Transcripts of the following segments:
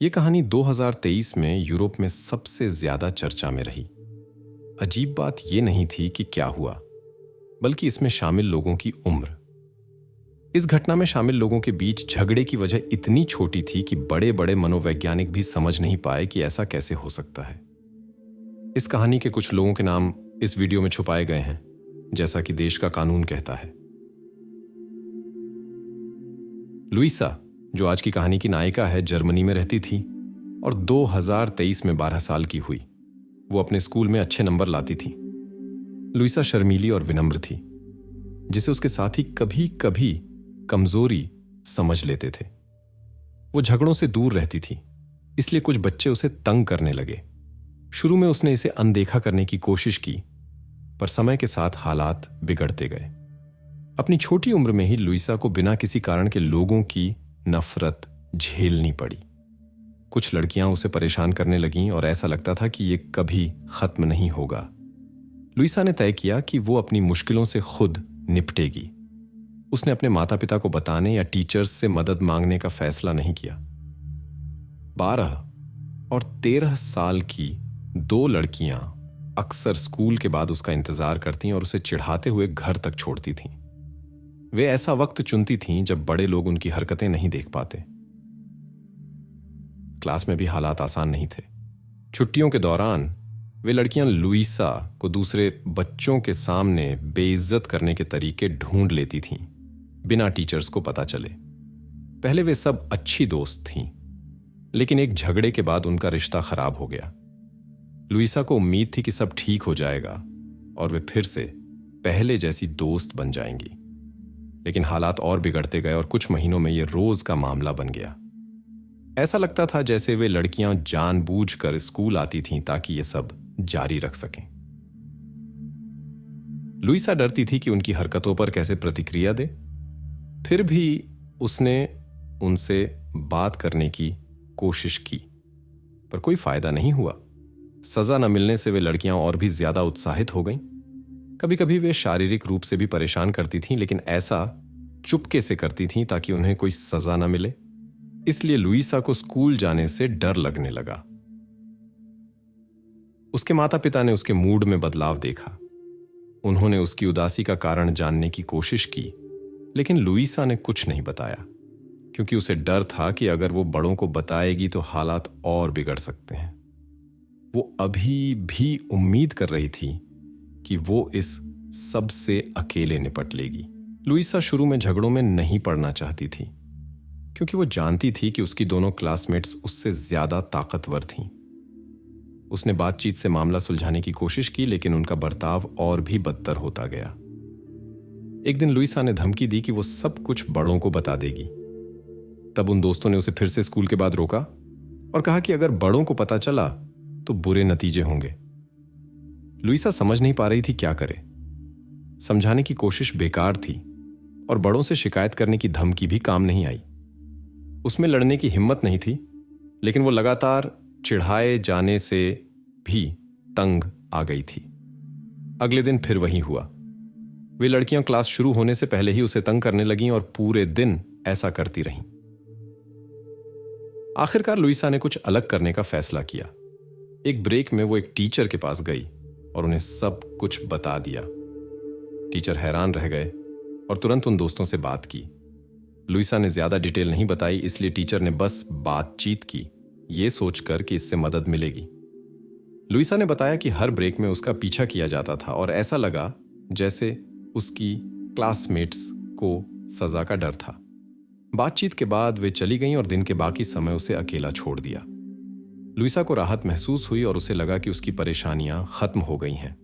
ये कहानी 2023 में यूरोप में सबसे ज्यादा चर्चा में रही। अजीब बात यह नहीं थी कि क्या हुआ, बल्कि इसमें शामिल लोगों की उम्र। इस घटना में शामिल लोगों के बीच झगड़े की वजह इतनी छोटी थी कि बड़े बड़े मनोवैज्ञानिक भी समझ नहीं पाए कि ऐसा कैसे हो सकता है। इस कहानी के कुछ लोगों के नाम इस वीडियो में छुपाए गए हैं, जैसा कि देश का कानून कहता है। लुइसा, जो आज की कहानी की नायिका है, जर्मनी में रहती थी और 2023 में 12 साल की हुई। वो अपने स्कूल में अच्छे नंबर लाती थी। लुइसा शर्मीली और विनम्र थी, जिसे उसके साथी कभी कभी कमजोरी समझ लेते थे। वो झगड़ों से दूर रहती थी, इसलिए कुछ बच्चे उसे तंग करने लगे। शुरू में उसने इसे अनदेखा करने की कोशिश की, पर समय के साथ हालात बिगड़ते गए। अपनी छोटी उम्र में ही लुइसा को बिना किसी कारण के लोगों की नफरत झेलनी पड़ी। कुछ लड़कियां उसे परेशान करने लगीं और ऐसा लगता था कि यह कभी खत्म नहीं होगा। लुइसा ने तय किया कि वो अपनी मुश्किलों से खुद निपटेगी। उसने अपने माता पिता को बताने या टीचर्स से मदद मांगने का फैसला नहीं किया। 12 और 13 साल की दो लड़कियां अक्सर स्कूल के बाद उसका इंतजार करती और उसे चिढ़ाते हुए घर तक छोड़ती थीं। वे ऐसा वक्त चुनती थीं जब बड़े लोग उनकी हरकतें नहीं देख पाते। क्लास में भी हालात आसान नहीं थे। छुट्टियों के दौरान वे लड़कियां लुइसा को दूसरे बच्चों के सामने बेइज्जत करने के तरीके ढूंढ लेती थीं, बिना टीचर्स को पता चले। पहले वे सब अच्छी दोस्त थीं, लेकिन एक झगड़े के बाद उनका रिश्ता खराब हो गया। लुइसा को उम्मीद थी कि सब ठीक हो जाएगा और वे फिर से पहले जैसी दोस्त बन जाएंगी, लेकिन हालात और बिगड़ते गए और कुछ महीनों में यह रोज का मामला बन गया। ऐसा लगता था जैसे वे लड़कियां जानबूझकर स्कूल आती थीं ताकि ये सब जारी रख सकें। लुइसा डरती थी कि उनकी हरकतों पर कैसे प्रतिक्रिया दे। फिर भी उसने उनसे बात करने की कोशिश की, पर कोई फायदा नहीं हुआ। सजा न मिलने से वे लड़कियां और भी ज्यादा उत्साहित हो गईं। कभी कभी वे शारीरिक रूप से भी परेशान करती थीं, लेकिन ऐसा चुपके से करती थीं ताकि उन्हें कोई सजा न मिले। इसलिए लुइसा को स्कूल जाने से डर लगने लगा। उसके माता पिता ने उसके मूड में बदलाव देखा। उन्होंने उसकी उदासी का कारण जानने की कोशिश की, लेकिन लुइसा ने कुछ नहीं बताया, क्योंकि उसे डर था कि अगर वो बड़ों को बताएगी तो हालात और बिगड़ सकते हैं। वो अभी भी उम्मीद कर रही थी कि वो इस सब से अकेले निपट लेगी। लुइसा शुरू में झगड़ों में नहीं पड़ना चाहती थी, क्योंकि वो जानती थी कि उसकी दोनों क्लासमेट्स उससे ज्यादा ताकतवर थीं। उसने बातचीत से मामला सुलझाने की कोशिश की, लेकिन उनका बर्ताव और भी बदतर होता गया। एक दिन लुइसा ने धमकी दी कि वो सब कुछ बड़ों को बता देगी। तब उन दोस्तों ने उसे फिर से स्कूल के बाद रोका और कहा कि अगर बड़ों को पता चला तो बुरे नतीजे होंगे। लुइसा समझ नहीं पा रही थी क्या करे। समझाने की कोशिश बेकार थी और बड़ों से शिकायत करने की धमकी भी काम नहीं आई। उसमें लड़ने की हिम्मत नहीं थी, लेकिन वो लगातार चिढ़ाए जाने से भी तंग आ गई थी। अगले दिन फिर वही हुआ। वे लड़कियां क्लास शुरू होने से पहले ही उसे तंग करने लगीं और पूरे दिन ऐसा करती रहीं। आखिरकार लुइसा ने कुछ अलग करने का फैसला किया। एक ब्रेक में वो एक टीचर के पास गई और उन्हें सब कुछ बता दिया। टीचर हैरान रह गए और तुरंत उन दोस्तों से बात की। लुइसा ने ज्यादा डिटेल नहीं बताई, इसलिए टीचर ने बस बातचीत की, ये सोचकर कि इससे मदद मिलेगी। लुइसा ने बताया कि हर ब्रेक में उसका पीछा किया जाता था और ऐसा लगा जैसे उसकी क्लासमेट्स को सजा का डर था। बातचीत के बाद वे चली गईं और दिन के बाकी समय उसे अकेला छोड़ दिया। लुइसा को राहत महसूस हुई और उसे लगा कि उसकी परेशानियां खत्म हो गई हैं।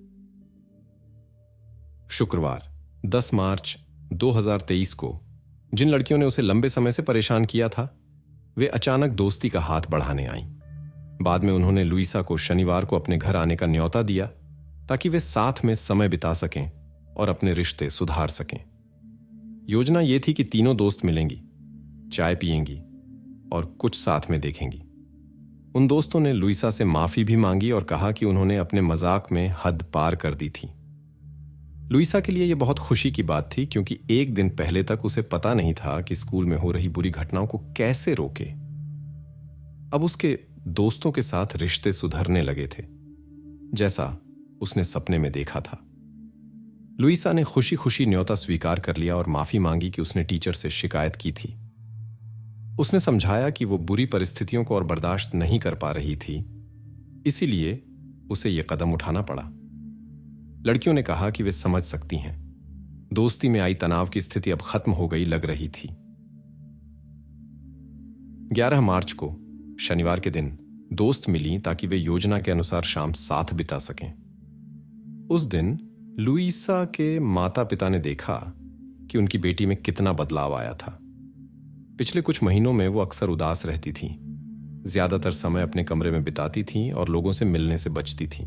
शुक्रवार 10 मार्च 2023 को जिन लड़कियों ने उसे लंबे समय से परेशान किया था, वे अचानक दोस्ती का हाथ बढ़ाने आईं। बाद में उन्होंने लुइसा को शनिवार को अपने घर आने का न्योता दिया ताकि वे साथ में समय बिता सकें और अपने रिश्ते सुधार सकें। योजना यह थी कि तीनों दोस्त मिलेंगी, चाय पिएंगी और कुछ साथ में देखेंगी। उन दोस्तों ने लुइसा से माफी भी मांगी और कहा कि उन्होंने अपने मजाक में हद पार कर दी थी। लुइसा के लिए यह बहुत खुशी की बात थी, क्योंकि एक दिन पहले तक उसे पता नहीं था कि स्कूल में हो रही बुरी घटनाओं को कैसे रोके। अब उसके दोस्तों के साथ रिश्ते सुधरने लगे थे, जैसा उसने सपने में देखा था। लुइसा ने खुशी खुशी न्योता स्वीकार कर लिया और माफी मांगी कि उसने टीचर से शिकायत की थी। उसने समझाया कि वो बुरी परिस्थितियों को और बर्दाश्त नहीं कर पा रही थी, इसीलिए उसे यह कदम उठाना पड़ा। लड़कियों ने कहा कि वे समझ सकती हैं, दोस्ती में आई तनाव की स्थिति अब खत्म हो गई लग रही थी। 11 मार्च को शनिवार के दिन दोस्त मिली ताकि वे योजना के अनुसार शाम साथ बिता सकें। उस दिन लुइसा के माता पिता ने देखा कि उनकी बेटी में कितना बदलाव आया था। पिछले कुछ महीनों में वो अक्सर उदास रहती थी, ज्यादातर समय अपने कमरे में बिताती थी और लोगों से मिलने से बचती थी।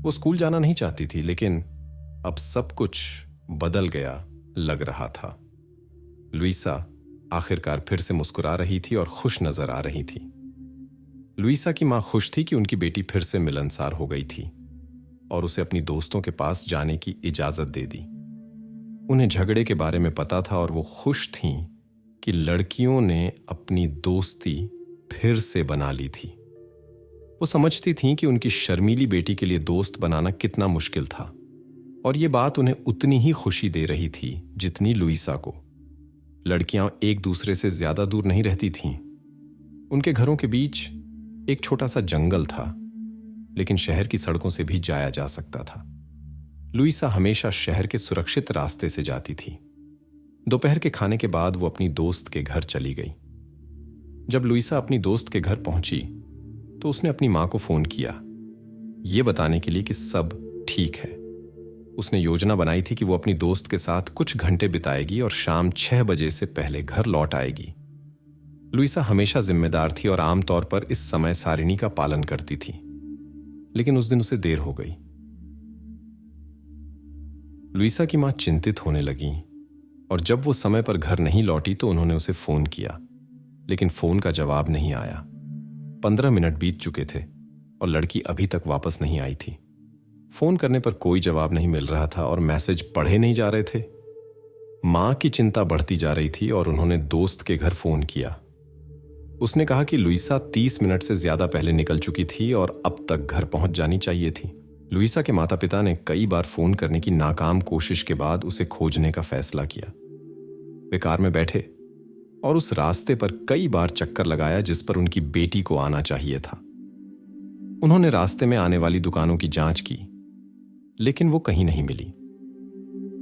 वो स्कूल जाना नहीं चाहती थी, लेकिन अब सब कुछ बदल गया लग रहा था। लुइसा आखिरकार फिर से मुस्कुरा रही थी और खुश नजर आ रही थी। लुइसा की मां खुश थी कि उनकी बेटी फिर से मिलनसार हो गई थी और उसे अपनी दोस्तों के पास जाने की इजाजत दे दी। उन्हें झगड़े के बारे में पता था और वो खुश थीं कि लड़कियों ने अपनी दोस्ती फिर से बना ली थी। वो समझती थीं कि उनकी शर्मीली बेटी के लिए दोस्त बनाना कितना मुश्किल था, और ये बात उन्हें उतनी ही खुशी दे रही थी जितनी लुइसा को। लड़कियां एक दूसरे से ज्यादा दूर नहीं रहती थीं। उनके घरों के बीच एक छोटा सा जंगल था, लेकिन शहर की सड़कों से भी जाया जा सकता था। लुइसा हमेशा शहर के सुरक्षित रास्ते से जाती थी। दोपहर के खाने के बाद वो अपनी दोस्त के घर चली गई। जब लुइसा अपनी दोस्त के घर पहुंची तो उसने अपनी मां को फोन किया, ये बताने के लिए कि सब ठीक है। उसने योजना बनाई थी कि वो अपनी दोस्त के साथ कुछ घंटे बिताएगी और शाम 6 बजे से पहले घर लौट आएगी। लुइसा हमेशा जिम्मेदार थी और आमतौर पर इस समय सारिणी का पालन करती थी, लेकिन उस दिन उसे देर हो गई। लुइसा की मां चिंतित होने लगी और जब वो समय पर घर नहीं लौटी तो उन्होंने उसे फोन किया, लेकिन फोन का जवाब नहीं आया। 15 मिनट बीत चुके थे और लड़की अभी तक वापस नहीं आई थी। फोन करने पर कोई जवाब नहीं मिल रहा था और मैसेज पढ़े नहीं जा रहे थे। मां की चिंता बढ़ती जा रही थी और उन्होंने दोस्त के घर फोन किया। उसने कहा कि लुइसा 30 मिनट से ज्यादा पहले निकल चुकी थी और अब तक घर पहुंच जानी चाहिए थी। लुइसा के माता पिता ने कई बार फोन करने की नाकाम कोशिश के बाद उसे खोजने का फैसला किया। वे कार में बैठे और उस रास्ते पर कई बार चक्कर लगाया जिस पर उनकी बेटी को आना चाहिए था। उन्होंने रास्ते में आने वाली दुकानों की जांच की, लेकिन वो कहीं नहीं मिली।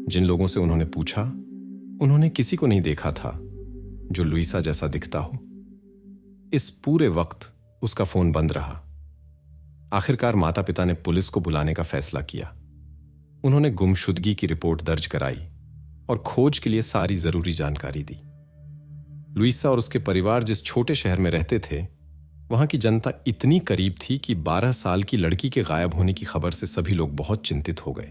जिन लोगों से उन्होंने पूछा, उन्होंने किसी को नहीं देखा था जो लुइसा जैसा दिखता हो। इस पूरे वक्त उसका फोन बंद रहा। आखिरकार माता पिता ने पुलिस को बुलाने का फैसला किया। उन्होंने गुमशुदगी की रिपोर्ट दर्ज कराई और खोज के लिए सारी जरूरी जानकारी दी। लुइसा और उसके परिवार जिस छोटे शहर में रहते थे, वहां की जनता इतनी करीब थी कि 12 साल की लड़की के गायब होने की खबर से सभी लोग बहुत चिंतित हो गए।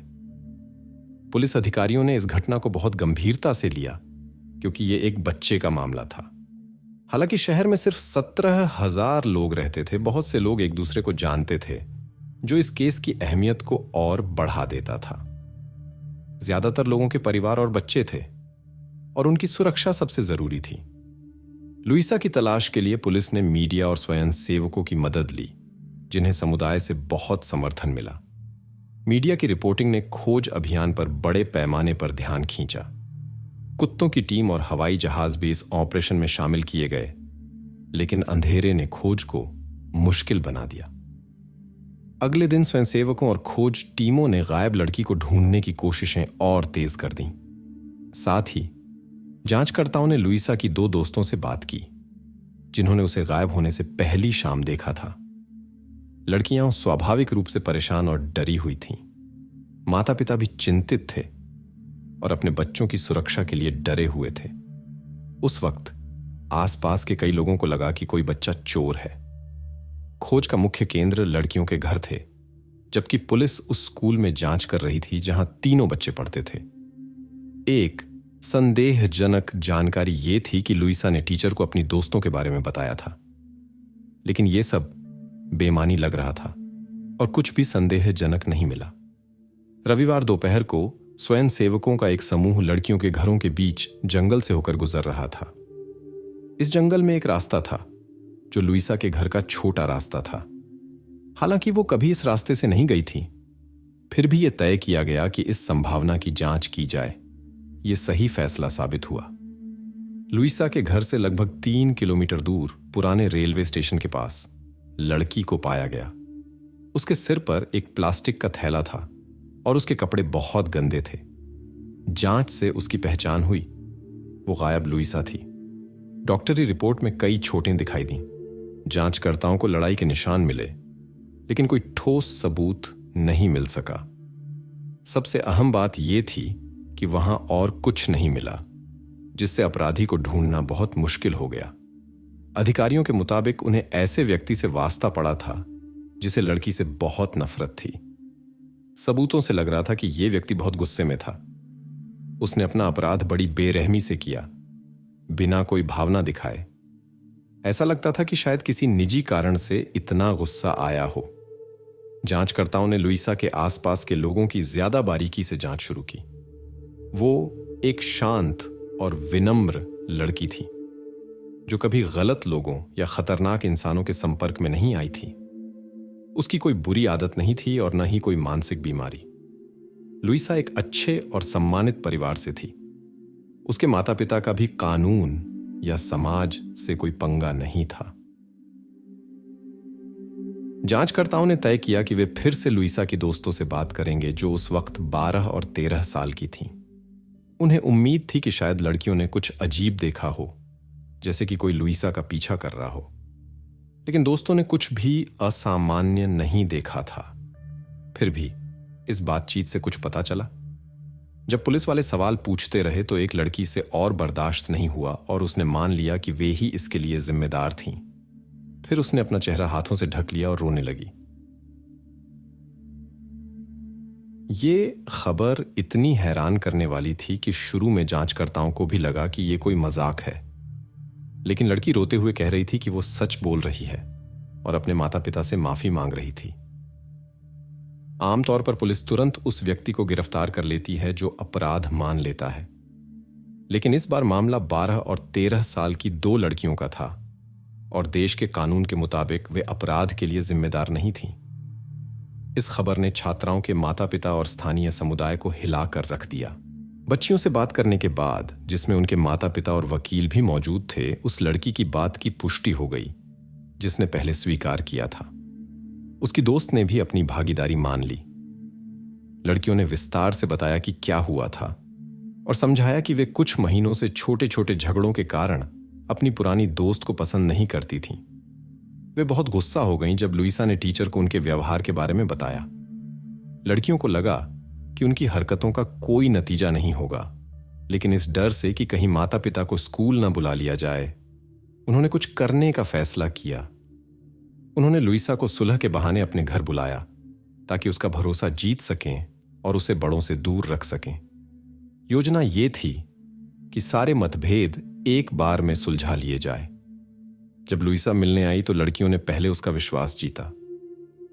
पुलिस अधिकारियों ने इस घटना को बहुत गंभीरता से लिया क्योंकि यह एक बच्चे का मामला था। हालांकि शहर में सिर्फ 17,000 लोग रहते थे। बहुत से लोग एक दूसरे को जानते थे, जो इस केस की अहमियत को और बढ़ा देता था। ज्यादातर लोगों के परिवार और बच्चे थे और उनकी सुरक्षा सबसे जरूरी थी। लुइसा की तलाश के लिए पुलिस ने मीडिया और स्वयंसेवकों की मदद ली, जिन्हें समुदाय से बहुत समर्थन मिला। मीडिया की रिपोर्टिंग ने खोज अभियान पर बड़े पैमाने पर ध्यान खींचा। कुत्तों की टीम और हवाई जहाज भी इस ऑपरेशन में शामिल किए गए, लेकिन अंधेरे ने खोज को मुश्किल बना दिया। अगले दिन स्वयंसेवकों और खोज टीमों ने गायब लड़की को ढूंढने की कोशिशें और तेज कर दी। साथ ही जांचकर्ताओं ने लुइसा की 2 दोस्तों से बात की, जिन्होंने उसे गायब होने से पहली शाम देखा था। लड़कियां स्वाभाविक रूप से परेशान और डरी हुई थीं। माता पिता भी चिंतित थे और अपने बच्चों की सुरक्षा के लिए डरे हुए थे। उस वक्त आसपास के कई लोगों को लगा कि कोई बच्चा चोर है। खोज का मुख्य केंद्र लड़कियों के घर थे, जबकि पुलिस उस स्कूल में जांच कर रही थी जहां तीनों बच्चे पढ़ते थे। एक संदेहजनक जानकारी यह थी कि लुइसा ने टीचर को अपनी दोस्तों के बारे में बताया था, लेकिन यह सब बेमानी लग रहा था और कुछ भी संदेहजनक नहीं मिला। रविवार दोपहर को स्वयंसेवकों का एक समूह लड़कियों के घरों के बीच जंगल से होकर गुजर रहा था। इस जंगल में एक रास्ता था जो लुइसा के घर का छोटा रास्ता था। हालांकि वो कभी इस रास्ते से नहीं गई थी, फिर भी यह तय किया गया कि इस संभावना की जांच की जाए। यह सही फैसला साबित हुआ। लुइसा के घर से लगभग 3 किलोमीटर दूर पुराने रेलवे स्टेशन के पास लड़की को पाया गया। उसके सिर पर एक प्लास्टिक का थैला था और उसके कपड़े बहुत गंदे थे। जांच से उसकी पहचान हुई। वो गायब लुइसा थी। डॉक्टरी रिपोर्ट में कई चोटें दिखाई दी। जांचकर्ताओं को लड़ाई के निशान मिले, लेकिन कोई ठोस सबूत नहीं मिल सका। सबसे अहम बात यह थी कि वहां और कुछ नहीं मिला, जिससे अपराधी को ढूंढना बहुत मुश्किल हो गया। अधिकारियों के मुताबिक उन्हें ऐसे व्यक्ति से वास्ता पड़ा था जिसे लड़की से बहुत नफरत थी। सबूतों से लग रहा था कि यह व्यक्ति बहुत गुस्से में था। उसने अपना अपराध बड़ी बेरहमी से किया, बिना कोई भावना दिखाए। ऐसा लगता था कि शायद किसी निजी कारण से इतना गुस्सा आया हो। जांचकर्ताओं ने लुइसा के आसपास के लोगों की ज्यादा बारीकी से जांच शुरू की। वो एक शांत और विनम्र लड़की थी, जो कभी गलत लोगों या खतरनाक इंसानों के संपर्क में नहीं आई थी। उसकी कोई बुरी आदत नहीं थी और न ही कोई मानसिक बीमारी। लुइसा एक अच्छे और सम्मानित परिवार से थी। उसके माता पिता का भी कानून या समाज से कोई पंगा नहीं था। जांचकर्ताओं ने तय किया कि वे फिर से लुइसा की दोस्तों से बात करेंगे, जो उस वक्त 12 और 13 साल की थीं। उन्हें उम्मीद थी कि शायद लड़कियों ने कुछ अजीब देखा हो, जैसे कि कोई लुइसा का पीछा कर रहा हो। लेकिन दोस्तों ने कुछ भी असामान्य नहीं देखा था। फिर भी इस बातचीत से कुछ पता चला। जब पुलिस वाले सवाल पूछते रहे तो एक लड़की से और बर्दाश्त नहीं हुआ और उसने मान लिया कि वे ही इसके लिए जिम्मेदार थीं। फिर उसने अपना चेहरा हाथों से ढक लिया और रोने लगी। ये खबर इतनी हैरान करने वाली थी कि शुरू में जांचकर्ताओं को भी लगा कि ये कोई मजाक है, लेकिन लड़की रोते हुए कह रही थी कि वो सच बोल रही है और अपने माता पिता से माफी मांग रही थी। आमतौर पर पुलिस तुरंत उस व्यक्ति को गिरफ्तार कर लेती है जो अपराध मान लेता है, लेकिन इस बार मामला 12 और 13 साल की 2 लड़कियों का था और देश के कानून के मुताबिक वे अपराध के लिए जिम्मेदार नहीं थीं। इस खबर ने छात्राओं के माता पिता और स्थानीय समुदाय को हिलाकर रख दिया। बच्चियों से बात करने के बाद, जिसमें उनके माता पिता और वकील भी मौजूद थे, उस लड़की की बात की पुष्टि हो गई जिसने पहले स्वीकार किया था। उसकी दोस्त ने भी अपनी भागीदारी मान ली। लड़कियों ने विस्तार से बताया कि क्या हुआ था और समझाया कि वे कुछ महीनों से छोटे छोटे झगड़ों के कारण अपनी पुरानी दोस्त को पसंद नहीं करती थीं। वे बहुत गुस्सा हो गईं जब लुइसा ने टीचर को उनके व्यवहार के बारे में बताया। लड़कियों को लगा कि उनकी हरकतों का कोई नतीजा नहीं होगा, लेकिन इस डर से कि कहीं माता पिता को स्कूल न बुला लिया जाए, उन्होंने कुछ करने का फैसला किया। उन्होंने लुइसा को सुलह के बहाने अपने घर बुलाया ताकि उसका भरोसा जीत सकें और उसे बड़ों से दूर रख सकें। योजना ये थी कि सारे मतभेद एक बार में सुलझा लिए जाए। जब लुइसा मिलने आई तो लड़कियों ने पहले उसका विश्वास जीता।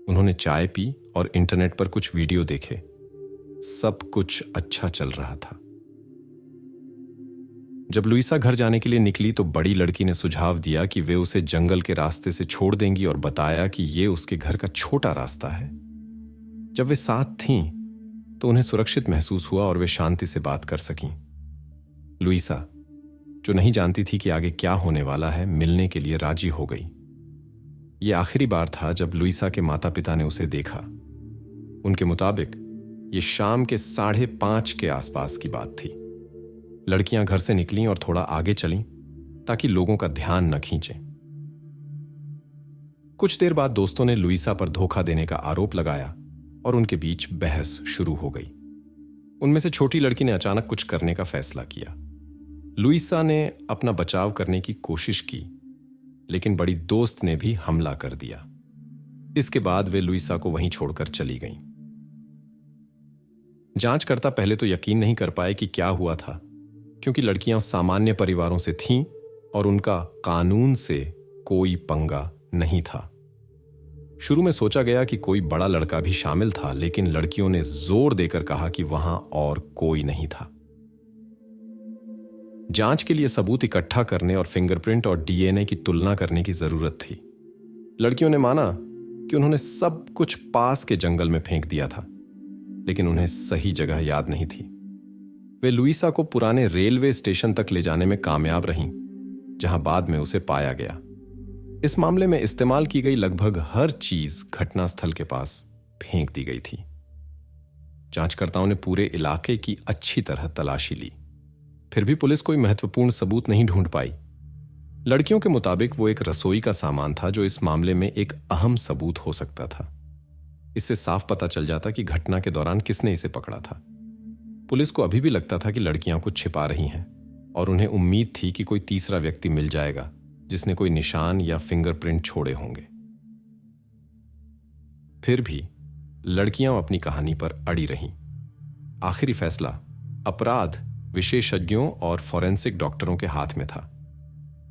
उन्होंने चाय पी और इंटरनेट पर कुछ वीडियो देखे। सब कुछ अच्छा चल रहा था। जब लुइसा घर जाने के लिए निकली तो बड़ी लड़की ने सुझाव दिया कि वे उसे जंगल के रास्ते से छोड़ देंगी और बताया कि यह उसके घर का छोटा रास्ता है। जब वे साथ थीं तो उन्हें सुरक्षित महसूस हुआ और वे शांति से बात कर सकीं। लुइसा, जो नहीं जानती थी कि आगे क्या होने वाला है, मिलने के लिए राजी हो गई। यह आखिरी बार था जब लुइसा के माता पिता ने उसे देखा। उनके मुताबिक यह शाम के 5:30 के आसपास की बात थी। लड़कियां घर से निकलीं और थोड़ा आगे चलीं ताकि लोगों का ध्यान न खींचें। कुछ देर बाद दोस्तों ने लुइसा पर धोखा देने का आरोप लगाया और उनके बीच बहस शुरू हो गई। उनमें से छोटी लड़की ने अचानक कुछ करने का फैसला किया। लुइसा ने अपना बचाव करने की कोशिश की, लेकिन बड़ी दोस्त ने भी हमला कर दिया। इसके बाद वे लुइसा को वहीं छोड़कर चली गईं। जांचकर्ता पहले तो यकीन नहीं कर पाए कि क्या हुआ था, क्योंकि लड़कियां सामान्य परिवारों से थीं और उनका कानून से कोई पंगा नहीं था। शुरू में सोचा गया कि कोई बड़ा लड़का भी शामिल था, लेकिन लड़कियों ने जोर देकर कहा कि वहां और कोई नहीं था। जांच के लिए सबूत इकट्ठा करने और फिंगरप्रिंट और डीएनए की तुलना करने की जरूरत थी। लड़कियों ने माना कि उन्होंने सब कुछ पास के जंगल में फेंक दिया था, लेकिन उन्हें सही जगह याद नहीं थी। वे लुइसा को पुराने रेलवे स्टेशन तक ले जाने में कामयाब रहीं, जहां बाद में उसे पाया गया। इस मामले में इस्तेमाल की गई लगभग हर चीज घटनास्थल के पास फेंक दी गई थी। जांचकर्ताओं ने पूरे इलाके की अच्छी तरह तलाशी ली, फिर भी पुलिस कोई महत्वपूर्ण सबूत नहीं ढूंढ पाई। लड़कियों के मुताबिक वो एक रसोई का सामान था जो इस मामले में एक अहम सबूत हो सकता था। इससे साफ पता चल जाता कि घटना के दौरान किसने इसे पकड़ा था। पुलिस को अभी भी लगता था कि लड़कियां कुछ छिपा रही हैं और उन्हें उम्मीद थी कि कोई तीसरा व्यक्ति मिल जाएगा जिसने कोई निशान या फिंगरप्रिंट छोड़े होंगे। फिर भी लड़कियां अपनी कहानी पर अड़ी रहीं। आखिरी फैसला अपराध विशेषज्ञों और फॉरेंसिक डॉक्टरों के हाथ में था।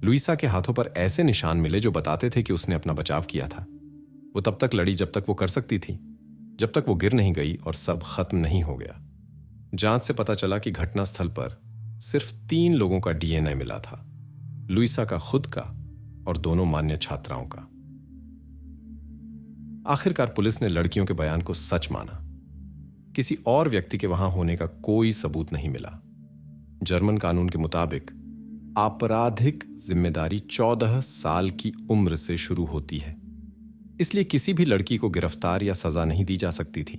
लुइसा के हाथों पर ऐसे निशान मिले जो बताते थे कि उसने अपना बचाव किया था। वो तब तक लड़ी जब तक वो कर सकती थी, जब तक वो गिर नहीं गई और सब खत्म नहीं हो गया। जांच से पता चला कि घटनास्थल पर सिर्फ 3 लोगों का डीएनए मिला था, लुइसा का खुद का और दोनों मान्य छात्राओं का। आखिरकार पुलिस ने लड़कियों के बयान को सच माना। किसी और व्यक्ति के वहां होने का कोई सबूत नहीं मिला। जर्मन कानून के मुताबिक आपराधिक जिम्मेदारी 14 साल की उम्र से शुरू होती है, इसलिए किसी भी लड़की को गिरफ्तार या सजा नहीं दी जा सकती थी।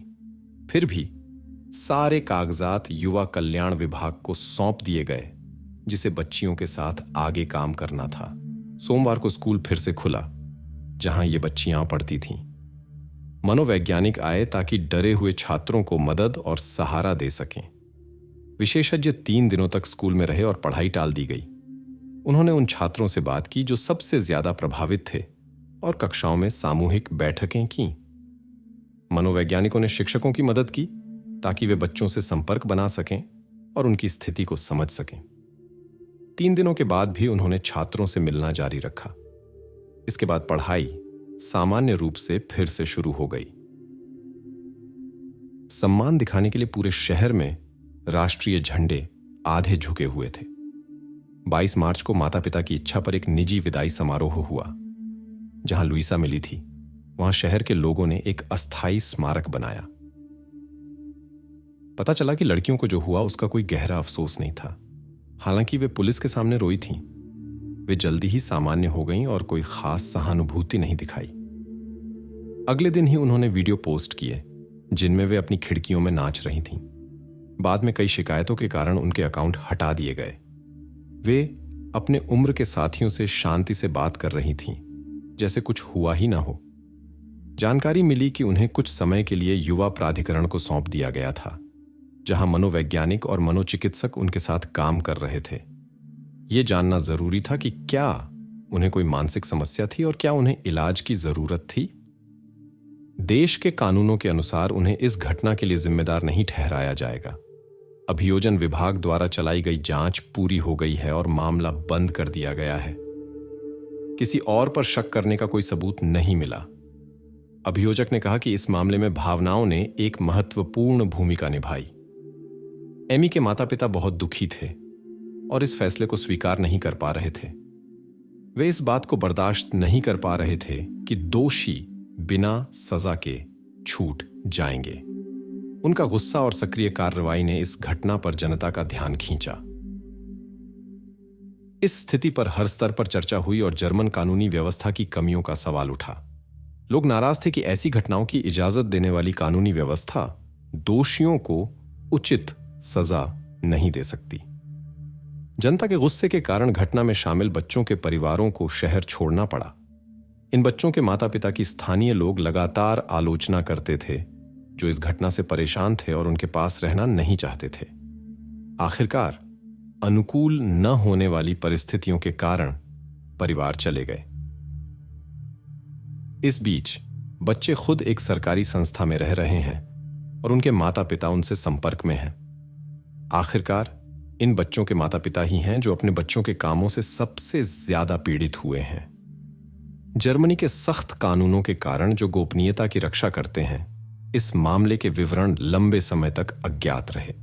फिर भी सारे कागजात युवा कल्याण विभाग को सौंप दिए गए, जिसे बच्चियों के साथ आगे काम करना था। सोमवार को स्कूल फिर से खुला, जहां ये बच्चियां पढ़ती थीं। मनोवैज्ञानिक आए ताकि डरे हुए छात्रों को मदद और सहारा दे सकें। विशेषज्ञ 3 दिनों तक स्कूल में रहे और पढ़ाई टाल दी गई। उन्होंने उन छात्रों से बात की जो सबसे ज्यादा प्रभावित थे और कक्षाओं में सामूहिक बैठकें की। मनोवैज्ञानिकों ने शिक्षकों की मदद की ताकि वे बच्चों से संपर्क बना सकें और उनकी स्थिति को समझ सकें। 3 दिनों के बाद भी उन्होंने छात्रों से मिलना जारी रखा। इसके बाद पढ़ाई सामान्य रूप से फिर से शुरू हो गई। सम्मान दिखाने के लिए पूरे शहर में राष्ट्रीय झंडे आधे झुके हुए थे। 22 मार्च को माता पिता की इच्छा पर एक निजी विदाई समारोह हुआ। जहां लुइसा मिली थी, वहां शहर के लोगों ने एक अस्थायी स्मारक बनाया। पता चला कि लड़कियों को जो हुआ उसका कोई गहरा अफसोस नहीं था। हालांकि वे पुलिस के सामने रोई थीं, वे जल्दी ही सामान्य हो गईं और कोई खास सहानुभूति नहीं दिखाई। अगले दिन ही उन्होंने वीडियो पोस्ट किए जिनमें वे अपनी खिड़कियों में नाच रही थीं। बाद में कई शिकायतों के कारण उनके अकाउंट हटा दिए गए। वे अपने उम्र के साथियों से शांति से बात कर रही थीं, जैसे कुछ हुआ ही ना हो। जानकारी मिली कि उन्हें कुछ समय के लिए युवा प्राधिकरण को सौंप दिया गया था, जहां मनोवैज्ञानिक और मनोचिकित्सक उनके साथ काम कर रहे थे। यह जानना जरूरी था कि क्या उन्हें कोई मानसिक समस्या थी और क्या उन्हें इलाज की जरूरत थी। देश के कानूनों के अनुसार उन्हें इस घटना के लिए जिम्मेदार नहीं ठहराया जाएगा। अभियोजन विभाग द्वारा चलाई गई जांच पूरी हो गई है और मामला बंद कर दिया गया है। किसी और पर शक करने का कोई सबूत नहीं मिला। अभियोजक ने कहा कि इस मामले में भावनाओं ने एक महत्वपूर्ण भूमिका निभाई। एमी के माता पिता बहुत दुखी थे और इस फैसले को स्वीकार नहीं कर पा रहे थे। वे इस बात को बर्दाश्त नहीं कर पा रहे थे कि दोषी बिना सजा के छूट जाएंगे। उनका गुस्सा और सक्रिय कार्रवाई ने इस घटना पर जनता का ध्यान खींचा। इस स्थिति पर हर स्तर पर चर्चा हुई और जर्मन कानूनी व्यवस्था की कमियों का सवाल उठा। लोग नाराज थे कि ऐसी घटनाओं की इजाजत देने वाली कानूनी व्यवस्था दोषियों को उचित सजा नहीं दे सकती। जनता के गुस्से के कारण घटना में शामिल बच्चों के परिवारों को शहर छोड़ना पड़ा। इन बच्चों के माता पिता की स्थानीय लोग लगातार आलोचना करते थे, जो इस घटना से परेशान थे और उनके पास रहना नहीं चाहते थे। आखिरकार अनुकूल न होने वाली परिस्थितियों के कारण परिवार चले गए। इस बीच बच्चे खुद एक सरकारी संस्था में रह रहे हैं और उनके माता पिता उनसे संपर्क में हैं। आखिरकार इन बच्चों के माता पिता ही हैं जो अपने बच्चों के कामों से सबसे ज्यादा पीड़ित हुए हैं। जर्मनी के सख्त कानूनों के कारण जो गोपनीयता की रक्षा करते हैं, इस मामले के विवरण लंबे समय तक अज्ञात रहे।